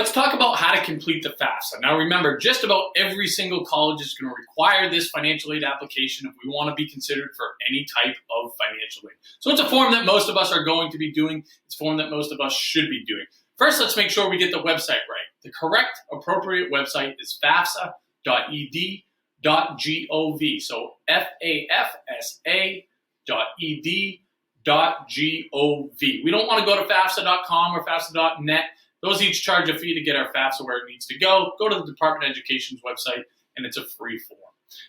Let's talk about how to complete the FAFSA. Now remember, just about every single college is going to require this financial aid application if we want to be considered for any type of financial aid. So it's a form that most of us are going to be doing. It's a form that most of us should be doing. First, let's make sure we get the website right. The correct, appropriate website is FAFSA.ed.gov. So FAFSA.ed.gov. We don't want to go to FAFSA.com or FAFSA.net. Those each charge a fee to get our FAFSA where it needs to go. Go to the Department of Education's website, and it's a free form.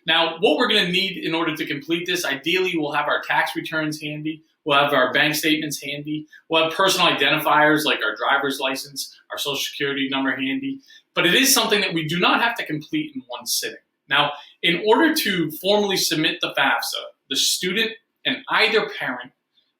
Now, what we're going to need in order to complete this, ideally, we'll have our tax returns handy. We'll have our bank statements handy. We'll have personal identifiers like our driver's license, our social security number handy. But it is something that we do not have to complete in one sitting. Now, in order to formally submit the FAFSA, the student and either parent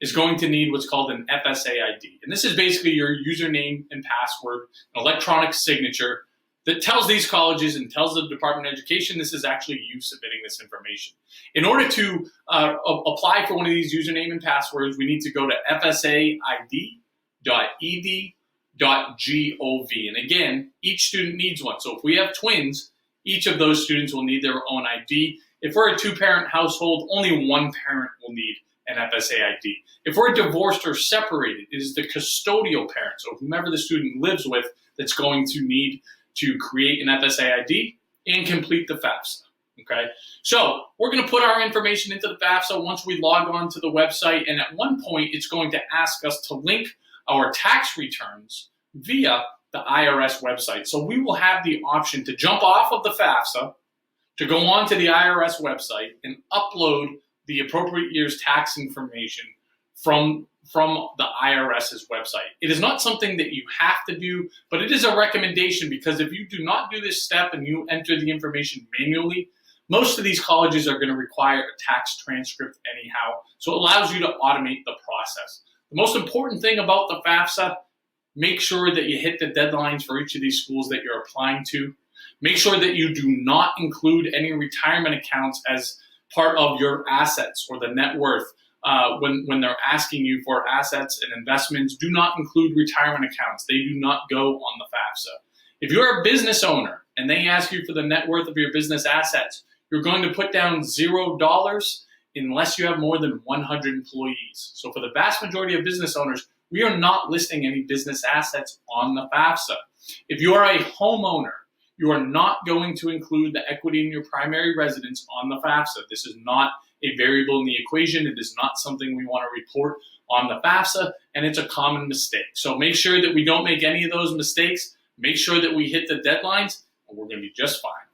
is going to need what's called an FSA ID. And this is basically your username and password, an electronic signature that tells these colleges and tells the Department of Education this is actually you submitting this information. In order to apply for one of these username and passwords, we need to go to FSAID.ed.gov. And again, each student needs one. So if we have twins, each of those students will need their own ID. If we're a two-parent household, only one parent will need an FSA ID. If we're divorced or separated, it is the custodial parent, so whomever the student lives with, that's going to need to create an FSA ID and complete the FAFSA. Okay, so we're going to put our information into the FAFSA once we log on to the website, and at one point it's going to ask us to link our tax returns via the IRS website. So we will have the option to jump off of the FAFSA, to go on to the IRS website and upload the appropriate year's tax information from the IRS's website. It is not something that you have to do, but it is a recommendation, because if you do not do this step and you enter the information manually, most of these colleges are going to require a tax transcript anyhow, so it allows you to automate the process. The most important thing about the FAFSA, make sure that you hit the deadlines for each of these schools that you're applying to. Make sure that you do not include any retirement accounts as part of your assets or the net worth. When they're asking you for assets and investments, do not include retirement accounts. They do not go on the FAFSA. If you're a business owner and they ask you for the net worth of your business assets, you're going to put down $0 unless you have more than 100 employees. So for the vast majority of business owners, we are not listing any business assets on the FAFSA. If you are a homeowner, you are not going to include the equity in your primary residence on the FAFSA. This is not a variable in the equation. It is not something we want to report on the FAFSA, and it's a common mistake. So make sure that we don't make any of those mistakes. Make sure that we hit the deadlines, and we're going to be just fine.